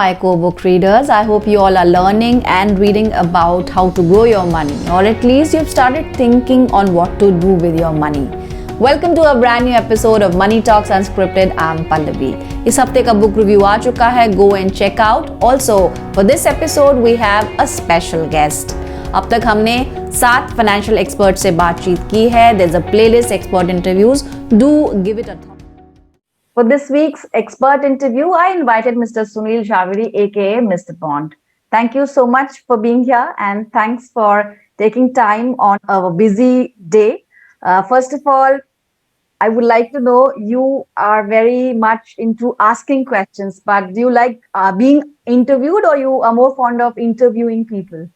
my co-book readers. I hope you all are learning and reading about how to grow your money, or at least you've started thinking on what to do with your money. Welcome to a brand new episode of Money Talks Unscripted. I'm Pallavi. इस हफ्ते का book review आ चुका है. Go and check out. Also, for this episode we have a special guest. अब तक हमने 7 financial expert से बातचीत की है. There's a playlist expert interviews. Do give it a thought. For this week's expert interview, I invited Mr. Sunil Jhaveri, aka Mr. Bond. Thank you so much for being here, and thanks for taking time on a busy day. First of all, I would like to know, you are very much into asking questions, but do you like being interviewed, or you are more fond of interviewing people?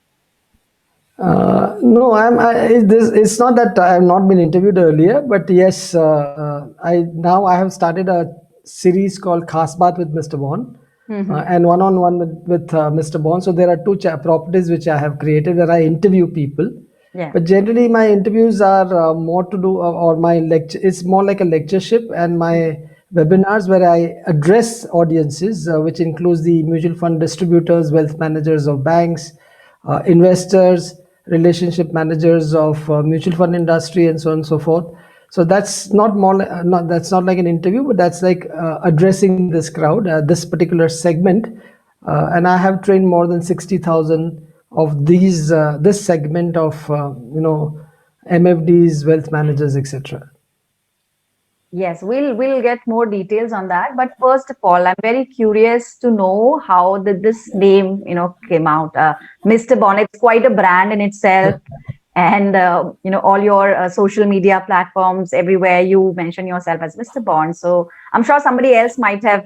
No, it's not that I have not been interviewed earlier, but yes, I have started a series called Khas Baat with Mr. Bond, and one-on-one with Mr. Bond. So there are two properties which I have created where I interview people. Yeah. But generally, my interviews are more to do, or my lecture. It's more like a lectureship, and my webinars where I address audiences, which includes the mutual fund distributors, wealth managers of banks, investors, relationship managers of mutual fund industry, and so on and so forth. So that's that's not like an interview, but that's like addressing this crowd, this particular segment. And I have trained more than 60,000 of these this segment of MFDs, wealth managers, etc. Yes, we'll get more details on that. But first of all, I'm very curious to know how did this name, came out. Mr. Bond, it's quite a brand in itself. And, all your social media platforms, everywhere you mention yourself as Mr. Bond. So I'm sure somebody else might have,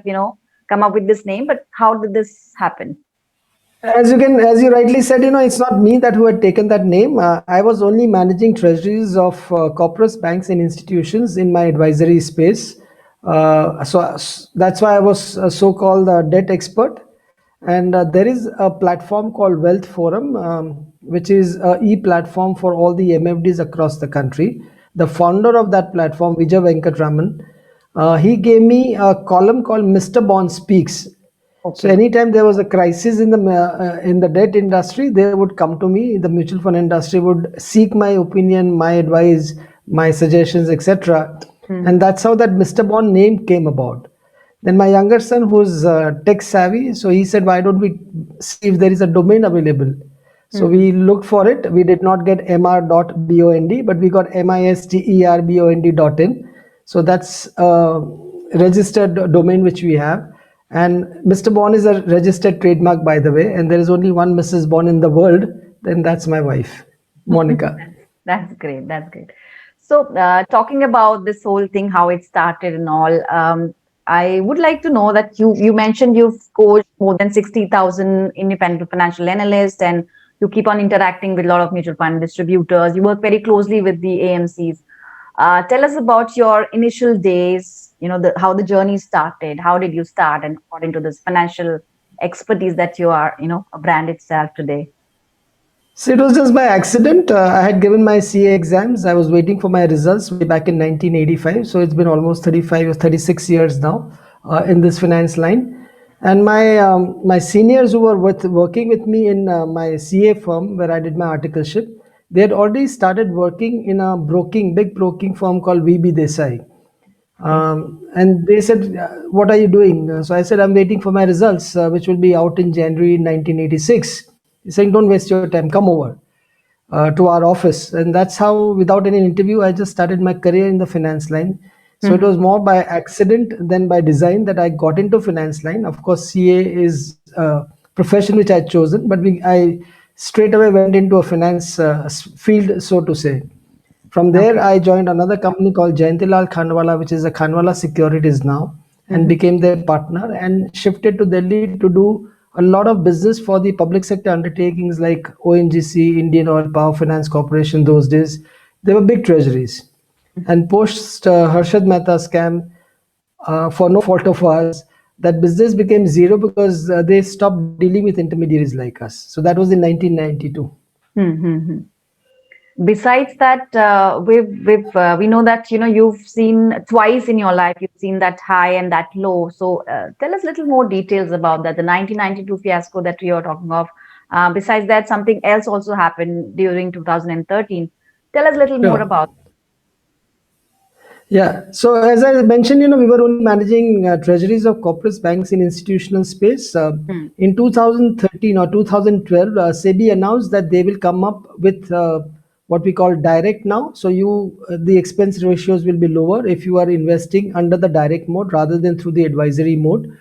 come up with this name. But how did this happen? As you rightly said, it's not me who had taken that name. I was only managing treasuries of corporates, banks, and institutions in my advisory space. So that's why I was so-called a debt expert. And there is a platform called Wealth Forum, which is an e-platform for all the MFDs across the country. The founder of that platform, Vijay Venkatraman, he gave me a column called Mr. Bond Speaks. Okay. So anytime there was a crisis in the debt industry, they would come to me. The mutual fund industry would seek my opinion, my advice, my suggestions, etc. And that's how that Mr. Bond name came about. Then my younger son, who's tech savvy, so he said, why don't we see if there is a domain available? So we looked for it. We did not get mr.bond, but we got misterbond.in. So that's a registered domain which we have. And Mr. Bond is a registered trademark, by the way. And there is only one Mrs. Bond in the world. Then that's my wife, Monica. That's great. That's great. So talking about this whole thing, how it started and all, I would like to know that you mentioned you've coached more than 60,000 independent financial analysts, and you keep on interacting with a lot of mutual fund distributors. You work very closely with the AMCs. Tell us about your initial days, how the journey started. How did you start, and according to this financial expertise that you are, a brand itself today? So it was just by accident. I had given my CA exams. I was waiting for my results way back in 1985. So it's been almost 35 or 36 years now in this finance line. And my seniors who were working with me in my CA firm where I did my articleship, they had already started working in a big broking firm called VB Desai. And they said, what are you doing? So I said, I'm waiting for my results, which will be out in January 1986. He's saying, don't waste your time, come over to our office. And that's how, without any interview, I just started my career in the finance line. So it was more by accident than by design that I got into finance line. Of course, CA is a profession which I had chosen, but I straight away went into a finance field, so to say. From there, I joined another company called Jayantilal Khandwala, which is a Khandwala Securities now, and became their partner, and shifted to Delhi to do a lot of business for the public sector undertakings like ONGC, Indian Oil Power Finance Corporation. Those days, they were big treasuries. And post Harshad Mehta scam, for no fault of ours, that business became zero because they stopped dealing with intermediaries like us. So that was in 1992. Besides that, we know that you've seen twice in your life. You've seen that high and that low. So tell us little more details about that. The 1992 fiasco that you're talking of. Besides that, something else also happened during 2013. Tell us a little more Sure. about. Yeah. So as I mentioned, we were only managing treasuries of corporate banks in institutional space. Hmm. In 2013 or 2012, SEBI announced that they will come up with what we call direct now. So the expense ratios will be lower if you are investing under the direct mode rather than through the advisory mode.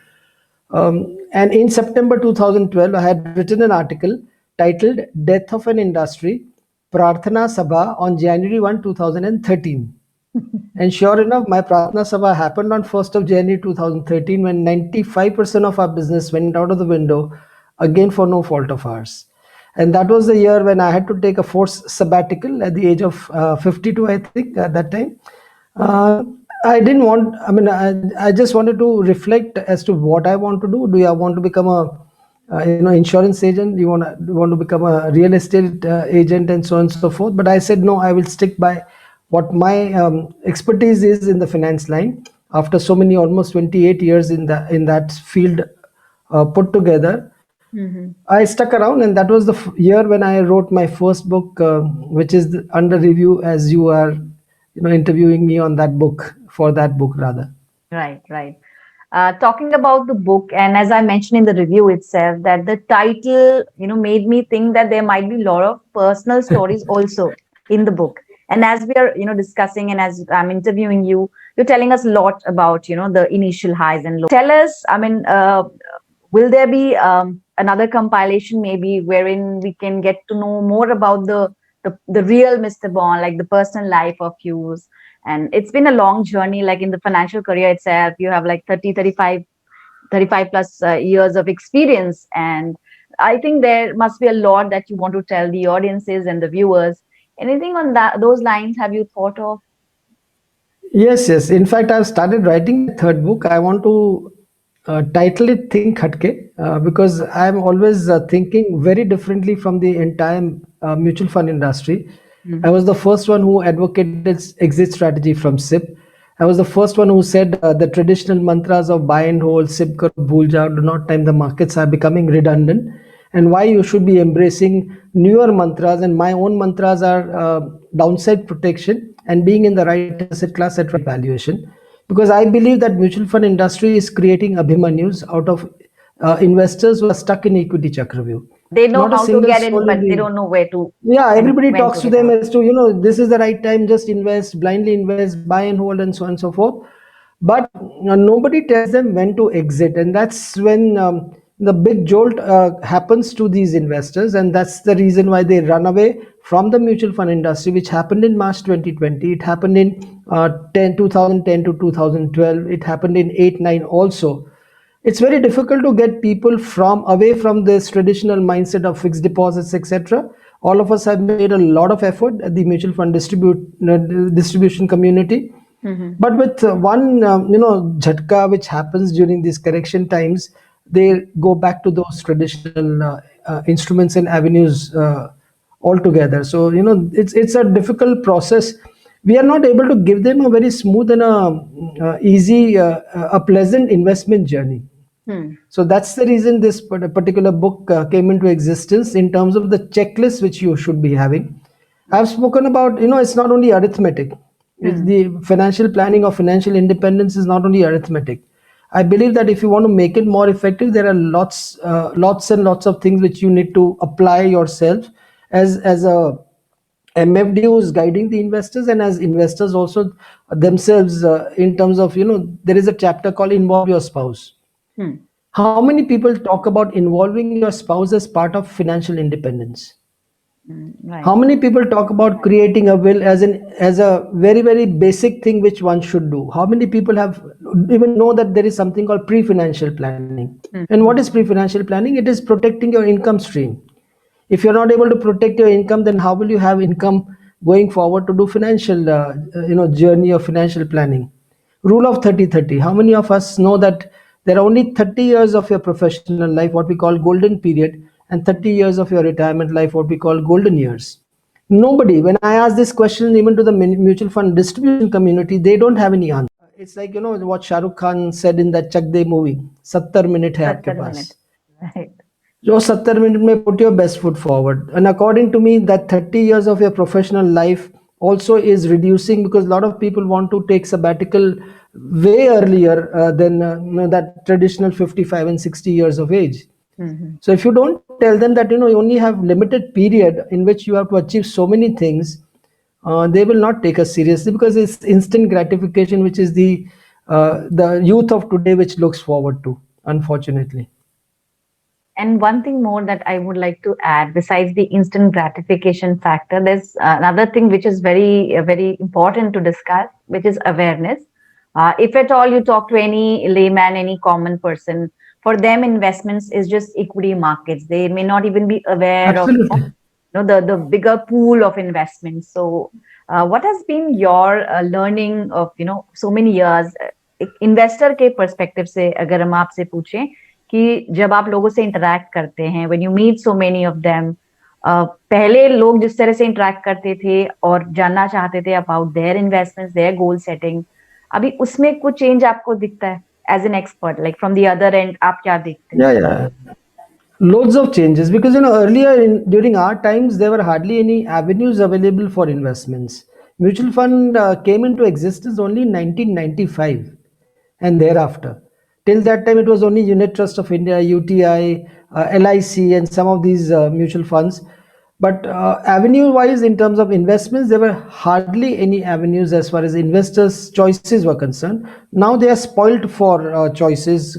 And in September 2012, I had written an article titled Death of an Industry, Prarthana Sabha on January 1, 2013. And sure enough, my Pratna Sabha happened on 1st of January 2013 when 95% of our business went out of the window, again for no fault of ours. And that was the year when I had to take a forced sabbatical at the age of 52, I think, at that time. Uh, I didn't want, I mean, I just wanted to reflect as to what I want to do. Do I want to become a insurance agent? Do you want to become a real estate agent and so on and so forth? But I said no, I will stick by what my expertise is in the finance line. After so many, almost 28 years in that field put together, Mhm. I stuck around, and that was the year when I wrote my first book, which is under review as you are, interviewing me on that book for that book rather. Right, right. Talking about the book, and as I mentioned in the review itself, that the title, made me think that there might be a lot of personal stories also in the book. And as we are, discussing, and as I'm interviewing you, you're telling us a lot about, the initial highs and lows. Tell us, I mean, will there be another compilation maybe wherein we can get to know more about the real Mr. Bond, like the personal life of yours? And it's been a long journey, like in the financial career itself, you have like 35 plus years of experience. And I think there must be a lot that you want to tell the audiences and the viewers. Anything on those lines have you thought of? Yes, yes. In fact, I've started writing my third book. I want to title it Think Hatke because I'm always thinking very differently from the entire mutual fund industry. I Mhm. was the first one who advocated exit strategy from SIP. I was the first one who said the traditional mantras of buy and hold, SIP karo, bhool jao, do not time the markets are becoming redundant, and why you should be embracing newer mantras. And my own mantras are downside protection and being in the right asset class at right valuation, because I believe that mutual fund industry is creating abhimanyus out of investors who are stuck in equity chakravyuh. They know Not a how to single get in, soul in but they the, don't know where to yeah, and everybody when talks to to get them out. as to, this is the right time, just invest, blindly invest, buy and hold, and so on and so forth. But nobody tells them when to exit, and that's when the big jolt happens to these investors, and that's the reason why they run away from the mutual fund industry, which happened in March 2020. It happened in 2010 to 2012. It happened in 8 9 also. It's very difficult to get people from away from this traditional mindset of fixed deposits, etc. All of us have made a lot of effort at the mutual fund distribution community, Mhm. but with one jhatka which happens during these correction times, they go back to those traditional instruments and avenues altogether. So it's a difficult process. We are not able to give them a very smooth and easy, a pleasant investment journey. Hmm. So that's the reason this particular book came into existence, in terms of the checklist which you should be having. I've spoken about, it's not only arithmetic. It's Hmm. the financial planning or financial independence is not only arithmetic. I believe that if you want to make it more effective, there are lots and lots of things which you need to apply yourself as a MFD who is guiding the investors, and as investors also themselves, in terms of, there is a chapter called Involve Your Spouse. Hmm. How many people talk about involving your spouse as part of financial independence? Hmm. How Right. many people talk about creating a will as a very very basic thing which one should do? How many people have even know that there is something called pre-financial planning? And what is Hmm. pre-financial planning? It is protecting your income stream. If you're not able to protect your income, then how will you have income going forward to do financial journey of financial planning? Rule of 30-30. How many of us know that there are only 30 years of your professional life, what we call golden period, and 30 years of your retirement life, what we call golden years? Nobody, when I ask this question even to the mutual fund distribution community, they don't have any answer. It's like, what Shah Rukh Khan said in that Chak De movie, 70 minute hai aapke 70 paas. minutes. Right. जो 70 minute में put your best foot forward. And according to me, that 30 years of your professional life also is reducing, because a lot of people want to take sabbatical way earlier than that traditional 55 and 60 years of age. So if you don't tell them that you only have limited period in which you have to achieve so many things, they will not take us seriously, because it's instant gratification, which is the youth of today which looks forward to, unfortunately. And one thing more that I would like to add, besides the instant gratification factor, there's another thing which is very important to discuss, which is awareness. If at all you talk to any layman, any common person, for them investments is just equity markets. They may not even be aware of Absolutely. the bigger pool of investments. So, what has been your learning of so many years? एक investor के perspective से अगर हम आपसे पूछें कि जब आप लोगों से इंटरेक्ट करते हैं, when you meet so many of them, पहले लोग जिस तरह से इंटरेक्ट करते थे और जानना चाहते थे about their investments, their goal setting, अभी उसमें कुछ चेंज आपको दिखता है as an expert, like from the other end आप क्या देखते हैं? Yeah. Loads of changes, because earlier during our times there were hardly any avenues available for investments. Mutual fund came into existence only in 1995, and thereafter, till that time, it was only Unit Trust of India, UTI, LIC, and some of these mutual funds. But avenue wise, in terms of investments, there were hardly any avenues as far as investors choices were concerned. Now they are spoilt for choices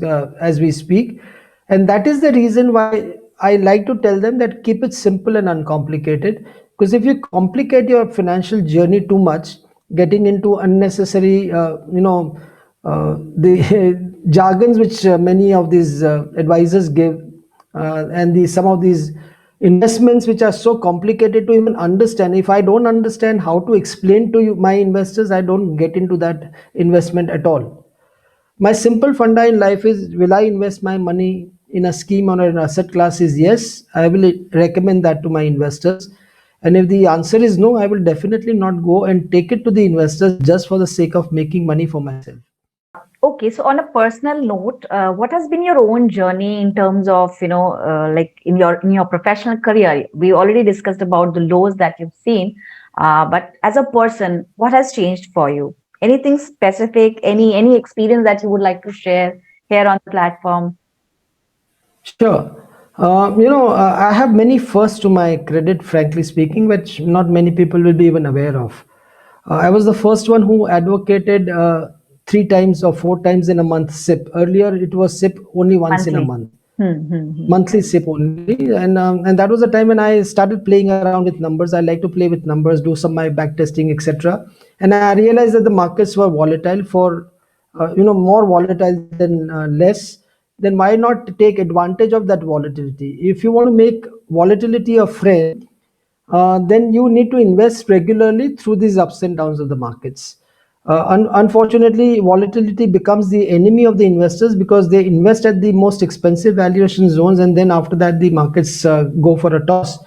as we speak, and that is the reason why I like to tell them that keep it simple and uncomplicated. Because if you complicate your financial journey too much, getting into unnecessary the jargons which many of these advisors give, and some of these investments which are so complicated to even understand. If I don't understand how to explain to you, my investors, I don't get into that investment at all. My simple funda in life is, will I invest my money in a scheme or an asset class? Is yes, I will recommend that to my investors. And if the answer is no, I will definitely not go and take it to the investors just for the sake of making money for myself. Okay, so on a personal note, what has been your own journey in terms of like in your professional career? We already discussed about the lows that you've seen, but as a person, what has changed for you? Anything specific? Any experience that you would like to share here on the platform? Sure. I have many firsts to my credit, frankly speaking, which not many people will be even aware of. I was the first one who advocated 3 times or 4 times in a month SIP. Earlier, it was SIP only once in a Monthly. month, monthly SIP only, and that was the time when I started playing around with numbers. I like to play with numbers, do some my back testing, etc. And I realized that the markets were volatile, for more volatile than less. Then why not take advantage of that volatility? If you want to make volatility a friend, then you need to invest regularly through these ups and downs of the markets. Unfortunately, volatility becomes the enemy of the investors, because they invest at the most expensive valuation zones, and then after that, the markets go for a toss,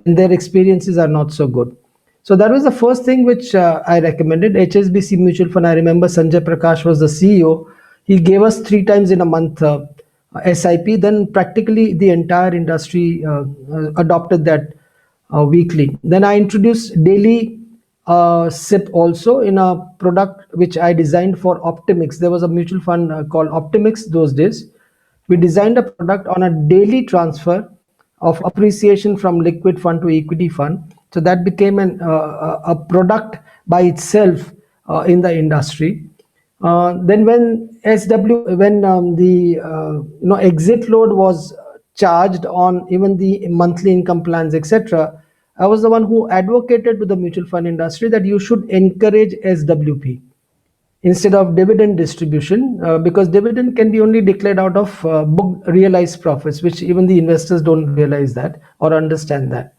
and their experiences are not so good. So that was the first thing which I recommended. HSBC Mutual Fund. I remember Sanjay Prakash was the CEO. He gave us 3 times in a month SIP. Then practically the entire industry adopted that weekly. Then I introduced daily SIP also in a product which I designed for Optimics. There was a mutual fund called Optimics those days. We designed a product on a daily transfer of appreciation from liquid fund to equity fund. So that became a product by itself in the industry. Then when the exit load was charged on even the monthly income plans, etc., I was the one who advocated to the mutual fund industry that you should encourage SWP instead of dividend distribution, because dividend can be only declared out of book realized profits, which even the investors don't realize that or understand that.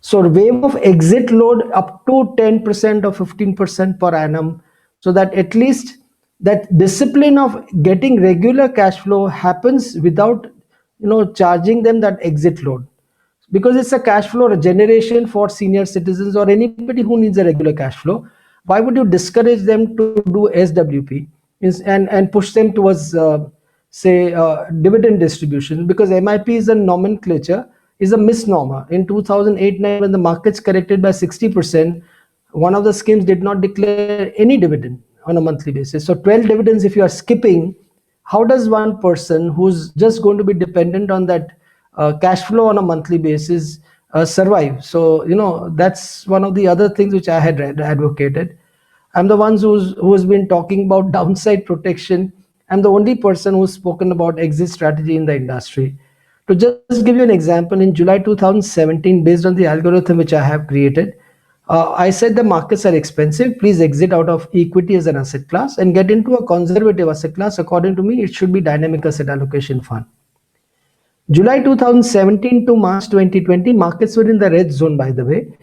So wave of exit load up to 10% or 15% per annum, so that at least that discipline of getting regular cash flow happens without charging them that exit load. because it's a cash flow generation for senior citizens or anybody who needs a regular cash flow. Why would you discourage them to do SWP and push them towards, say, dividend distribution? Because MIP is a nomenclature, is a misnomer. In 2008-9, when the markets corrected by 60%, one of the schemes did not declare any dividend on a monthly basis. So 12 dividends, if you are skipping, how does one person who's just going to be dependent on that cash flow on a monthly basis survive? So that's one of the other things which I had advocated. I'm the ones who's been talking about downside protection. I'm the only person who's spoken about exit strategy in the industry. To just give you an example, in July 2017, based on the algorithm which I have created, I said the markets are expensive. Please exit out of equity as an asset class and get into a conservative asset class. According to me, it should be dynamic asset allocation fund. July 2017 to March 2020, markets were in the red zone, by the way.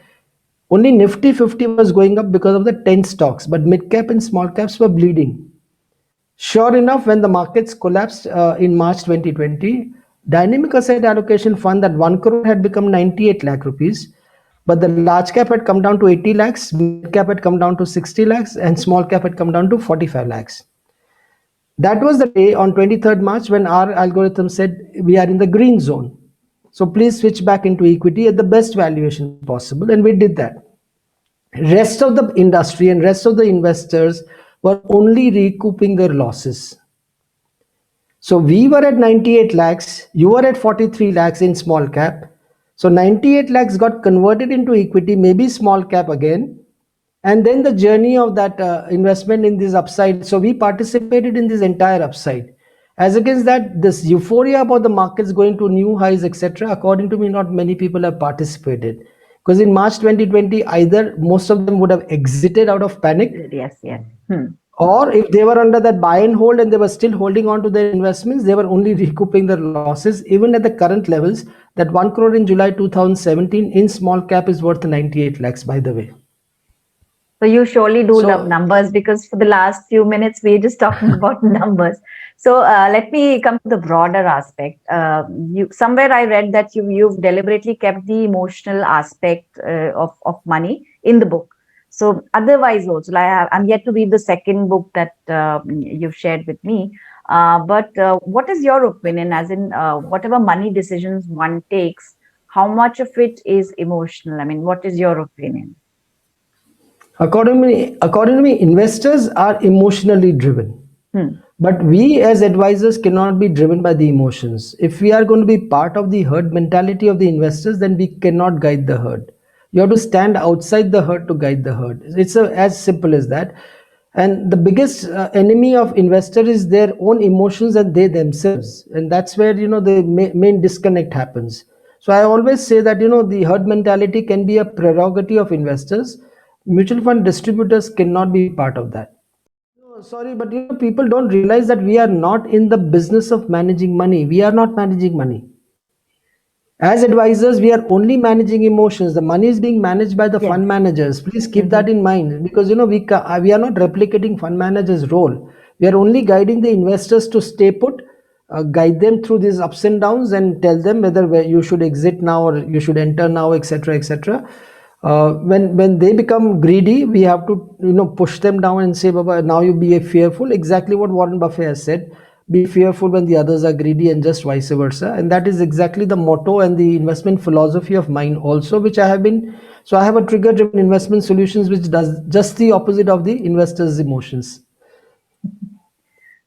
Only Nifty 50 was going up because of the 10 stocks, but mid cap and small caps were bleeding. Sure enough, when the markets collapsed in March 2020, dynamic asset allocation fund, that 1 crore had become 98 lakh rupees, but the large cap had come down to 80 lakhs, mid cap had come down to 60 lakhs, and small cap had come down to 45 lakhs. That was the day on 23rd March when our algorithm said we are in the green zone. So please switch back into equity at the best valuation possible, and we did that. Rest of the industry and rest of the investors were only recouping their losses. So we were at 98 lakhs, you were at 43 lakhs in small cap. So 98 lakhs got converted into equity, maybe small cap again. And then the journey of that investment in this upside. So we participated in this entire upside. As against that, this euphoria about the markets going to new highs, etc., according to me, not many people have participated. Because in March 2020, either most of them would have exited out of panic. Yes. Or if they were under that buy and hold and they were still holding on to their investments, they were only recouping their losses. Even at the current levels, that 1 crore in July 2017 in small cap is worth 98 lakhs, by the way. So you surely do love numbers, because for the last few minutes, we're just talking about numbers. So let me come to the broader aspect. Somewhere I read that you've deliberately kept the emotional aspect of money in the book. So otherwise also, I'm yet to read the second book that you've shared with me. But what is your opinion, as in whatever money decisions one takes, how much of it is emotional? I mean, what is your opinion? According to me, investors are emotionally driven. But we as advisors cannot be driven by the emotions. If we are going to be part of the herd mentality of the investors, then we cannot guide the herd. You have to stand outside the herd to guide the herd. It's as simple as that. And the biggest enemy of investor is their own emotions and they themselves. And that's where, the main disconnect happens. So I always say that, the herd mentality can be a prerogative of investors. Mutual fund distributors cannot be part of that. Sorry, but people don't realize that we are not in the business of managing money. We are not managing money. As advisors, we are only managing emotions. The money is being managed by the fund managers. Please keep that in mind, because we are not replicating fund managers' role. We are only guiding the investors to stay put, guide them through these ups and downs, and tell them whether you should exit now or you should enter now, etc., etc. When they become greedy, we have to push them down and say, Baba, now you be fearful. Exactly what Warren Buffett has said: be fearful when the others are greedy, and just vice versa. And that is exactly the motto and the investment philosophy of mine also, which I have been. So I have a trigger driven investment solutions which does just the opposite of the investors' emotions.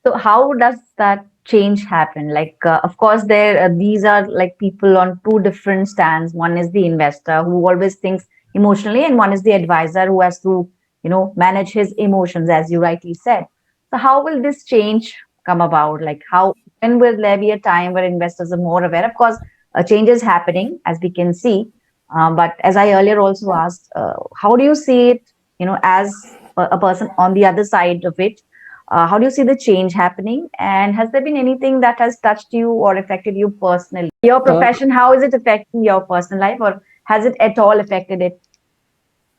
So how does that change happen? Like, of course, these are like people on two different stands. One is the investor who always thinks emotionally, and one is the advisor who has to, manage his emotions, as you rightly said. So how will this change come about? Like, when will there be a time where investors are more aware? Of course, a change is happening, as we can see. But as I earlier also asked, how do you see it, as a person on the other side of it? How do you see the change happening? And has there been anything that has touched you or affected you personally? Your profession, how is it affecting your personal life, or has it at all affected it?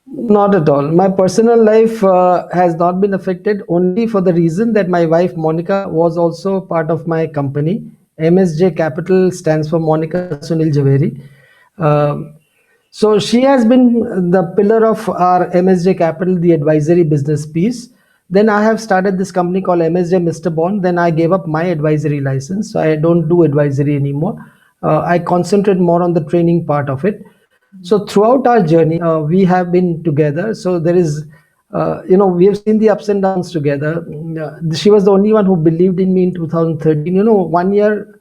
Not at all. My personal life has not been affected, only for the reason that my wife Monica was also part of my company. MSJ Capital stands for Monica Sunil Javeri. Um, so she has been the pillar of our MSJ Capital, the advisory business piece. Then I have started this company called MSJ Mr. Bond. Then I gave up my advisory license. So I don't do advisory anymore. I concentrate more on the training part of it. So throughout our journey, we have been together. So there is, we have seen the ups and downs together. She was the only one who believed in me in 2013. 1 year,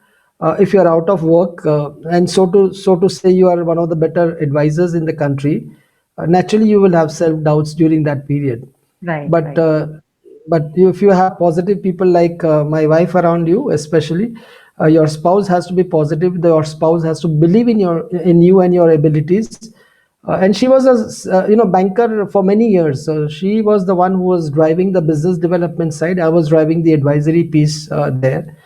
if you are out of work, and so to say, you are one of the better advisors in the country. Naturally, you will have self doubts during that period. Right, But right. if you have positive people like my wife around you, especially, your spouse has to be positive. Your spouse has to believe in you and your abilities. And she was a banker for many years. So she was the one who was driving the business development side. I was driving the advisory piece there.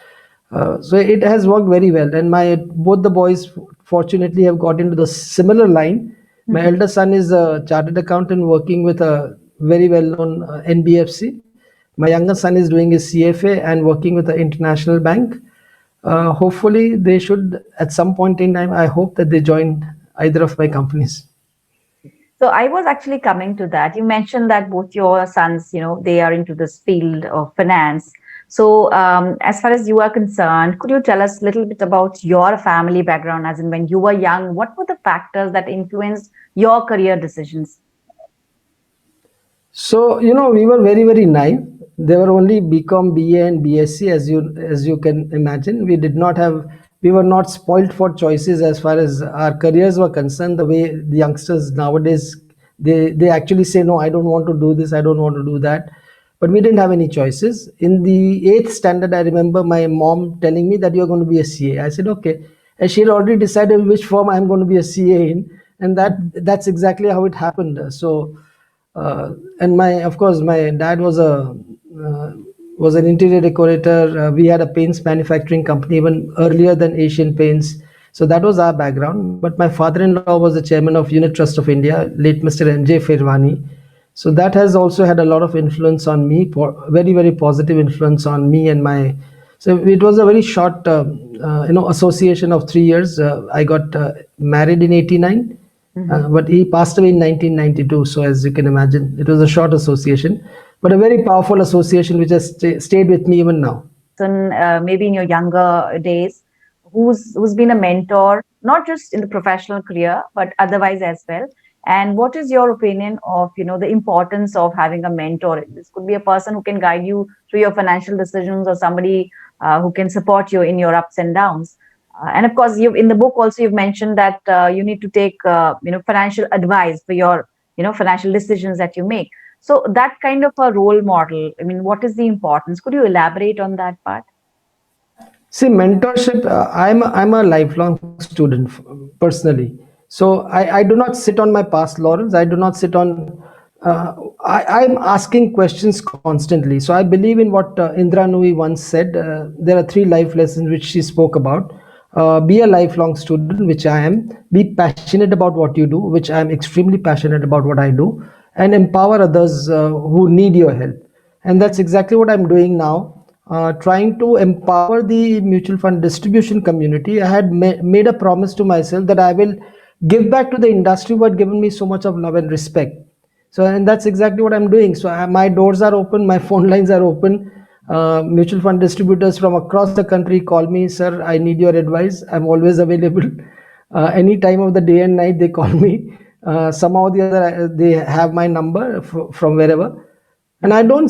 So it has worked very well, and my both the boys fortunately have got into the similar line. My Mhm. elder son is a chartered accountant working with a very well-known NBFC. My younger son is doing his CFA and working with an international bank. Hopefully, they should at some point in time. I hope that they join either of my companies. So I was actually coming to that. You mentioned that both your sons, they are into this field of finance. So, as far as you are concerned, could you tell us a little bit about your family background, as in when you were young, what were the factors that influenced your career decisions? So, we were very, very naive. There were only BCom, BA, and BSc, as you can imagine. We were not spoilt for choices as far as our careers were concerned. The way the youngsters nowadays, they actually say, no, I don't want to do this, I don't want to do that. But we didn't have any choices. In the eighth standard, I remember my mom telling me that you're going to be a CA. I said, okay. And she had already decided which firm I'm going to be a CA in, and that's exactly how it happened. So and of course, my dad uh, was an interior decorator. We had a paints manufacturing company even earlier than Asian Paints. So that was our background. But my father-in-law was the chairman of Unit Trust of India, late Mr. M.J. Firwani. So that has also had a lot of influence on me, very, very positive influence on me and my. So it was a very short, association of 3 years. I got married in '89, Mhm. but he passed away in 1992. So as you can imagine, it was a short association, but a very powerful association which has stayed with me even now. And maybe in your younger days, who's been a mentor, not just in the professional career, but otherwise as well? And what is your opinion of the importance of having a mentor? This could be a person who can guide you through your financial decisions, or somebody who can support you in your ups and downs. And of course, you in the book also you've mentioned that you need to take financial advice for your financial decisions that you make. So that kind of a role model, I mean, what is the importance? Could you elaborate on that part? See, mentorship. I'm a lifelong student personally. So I do not sit on my past laurels. I do not sit on. I'm asking questions constantly. So I believe in what Indra Nui once said. There are three life lessons which she spoke about. Be a lifelong student, which I am. Be passionate about what you do, which I am extremely passionate about what I do, and empower others who need your help. And that's exactly what I'm doing now, trying to empower the mutual fund distribution community. I had made a promise to myself that I will give back to the industry who had given me so much of love and respect. So, and that's exactly what I'm doing. So, my doors are open, my phone lines are open. Mutual fund distributors from across the country call me, sir, I need your advice. I'm always available. Any time of the day and night, they call me. Somehow or the other, they have my number from wherever, and I don't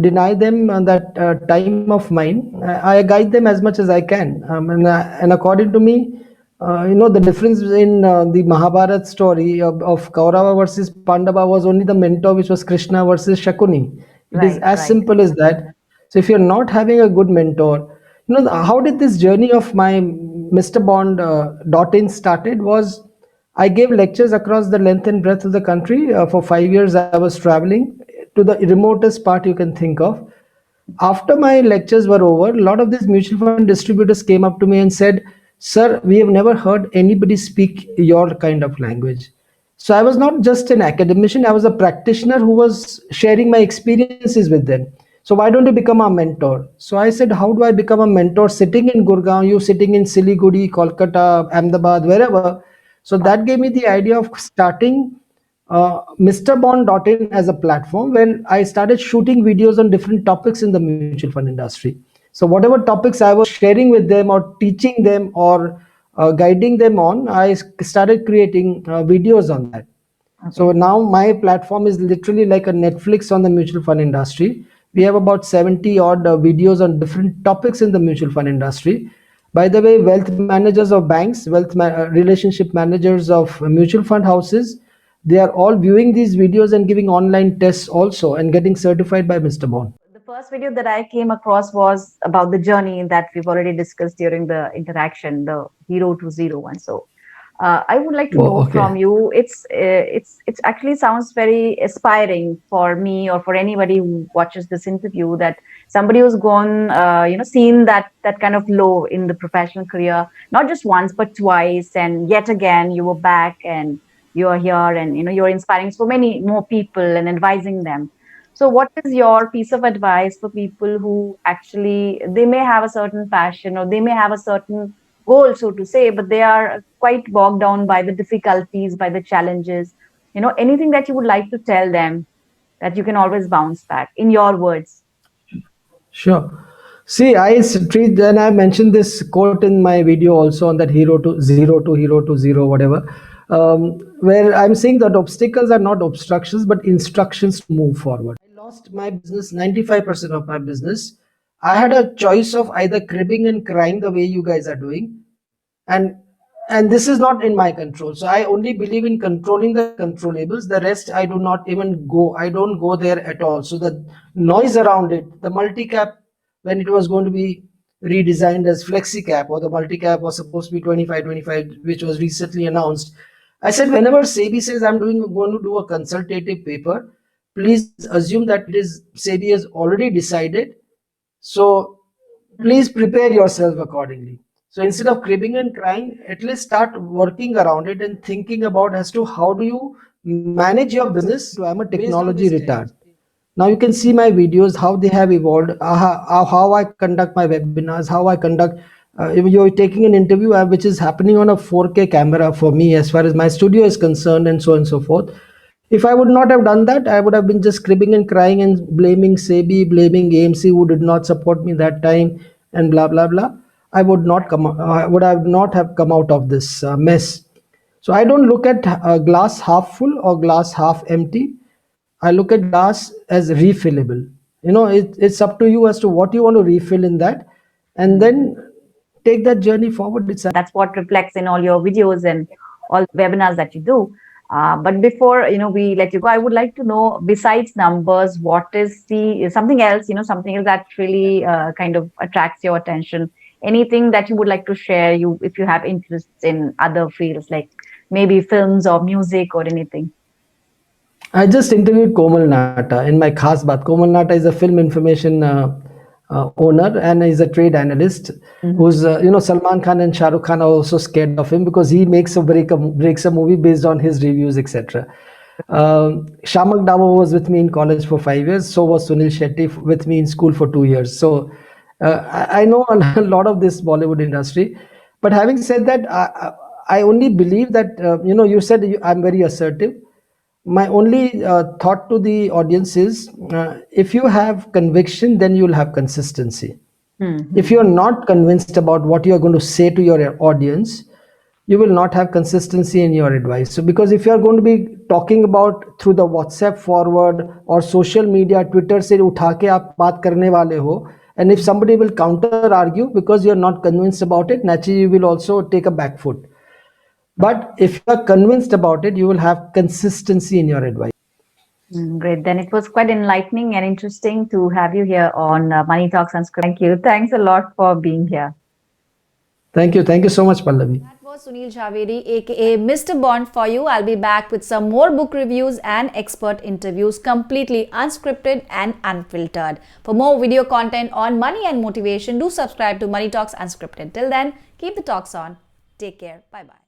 deny them that time of mine. I guide them as much as I can, and according to me, the difference in the Mahabharat story of Kaurava versus Pandava was only the mentor, which was Krishna versus Shakuni. It is Right, as right. simple as that. So if you're not having a good mentor, how did this journey of my Mr. Bond dot-in started was, I gave lectures across the length and breadth of the country. For 5 years, I was traveling to the remotest part you can think of. After my lectures were over, a lot of these mutual fund distributors came up to me and said, sir, we have never heard anybody speak your kind of language. So I was not just an academician, I was a practitioner who was sharing my experiences with them. So why don't you become a mentor? So I said, how do I become a mentor sitting in Gurgaon, you sitting in Siliguri, Kolkata, Ahmedabad, wherever? So that gave me the idea of starting MrBond.in as a platform where I started shooting videos on different topics in the mutual fund industry. So whatever topics I was sharing with them or teaching them or guiding them on, I started creating videos on that. So Okay. now my platform is literally like a Netflix on the mutual fund industry. We have about 70 odd videos on different topics in the mutual fund industry. By the way, wealth managers of banks, relationship managers of mutual fund houses, they are all viewing these videos and giving online tests also and getting certified by Mr. Bond. The first video that I came across was about the journey that we've already discussed during the interaction, the Hero to Zero one. So I would like to Oh, know okay. from you. It's actually sounds very aspiring for me or for anybody who watches this interview, that somebody who's gone, seen that kind of low in the professional career, not just once but twice, and yet again you were back and you are here, and you're inspiring so many more people and advising them. So, what is your piece of advice for people who actually they may have a certain passion or they may have a certain goal, so to say, but they are quite bogged down by the difficulties, by the challenges? Anything that you would like to tell them that you can always bounce back in your words. Sure. See, treat, and I mentioned this quote in my video also on that hero to zero, whatever, where I'm saying that obstacles are not obstructions, but instructions to move forward. I lost my business, 95% of my business. I had a choice of either cribbing and crying the way you guys are doing, and and this is not in my control, so I only believe in controlling the controllables. The rest I do not even go, I don't go there at all. So the noise around it, the multi-cap, when it was going to be redesigned as flexi cap, or the multi-cap was supposed to be 25 which was recently announced, I said, whenever SEBI says I'm going to do a consultative paper, please assume that it is SEBI has already decided. So please prepare yourself accordingly. So instead of cribbing and crying, at least start working around it and thinking about as to how do you manage your business. So I'm a technology retard. Now you can see my videos, how they have evolved, how I conduct my webinars, how I conduct. If you're taking an interview, which is happening on a 4K camera for me, as far as my studio is concerned, and so on and so forth. If I would not have done that, I would have been just cribbing and crying and blaming SEBI, blaming AMC who did not support me that time, and blah blah blah. I would not come. I would have not have come out of this mess. So I don't look at glass half full or glass half empty. I look at glass as refillable. It's up to you as to what you want to refill in that, and then take that journey forward. That's what reflects in all your videos and all webinars that you do. But before we let you go, I would like to know, besides numbers, what is the something else, something else that really kind of attracts your attention? Anything that you would like to share, you if you have interests in other fields, like maybe films or music or anything? I just interviewed Komal Nata in my Khas Baat. Komal Nata is a film information owner, and he's a trade analyst who's, Salman Khan and Shah Rukh Khan are also scared of him because he breaks a movie based on his reviews, etc. Shamak Davo was with me in college for 5 years. So was Sunil Shetty with me in school for 2 years. So I know a lot of this Bollywood industry. But having said that, I only believe that, you said I'm very assertive. My only thought to the audience is, if you have conviction, then you'll have consistency. If you're not convinced about what you're going to say to your audience, you will not have consistency in your advice. So because if you're going to be talking about through the WhatsApp forward or social media, Twitter se utha ke aap baat karne wale ho, and if somebody will counter argue because you're not convinced about it, naturally you will also take a back foot. But if you are convinced about it, you will have consistency in your advice. Great. Then it was quite enlightening and interesting to have you here on Money Talks Unscripted. Thank you. Thanks a lot for being here. Thank you. Thank you so much, Pallavi. That was Sunil Jhaveri, aka Mr. Bond, for you. I'll be back with some more book reviews and expert interviews, completely unscripted and unfiltered. For more video content on money and motivation, do subscribe to Money Talks Unscripted. Till then, keep the talks on. Take care. Bye bye.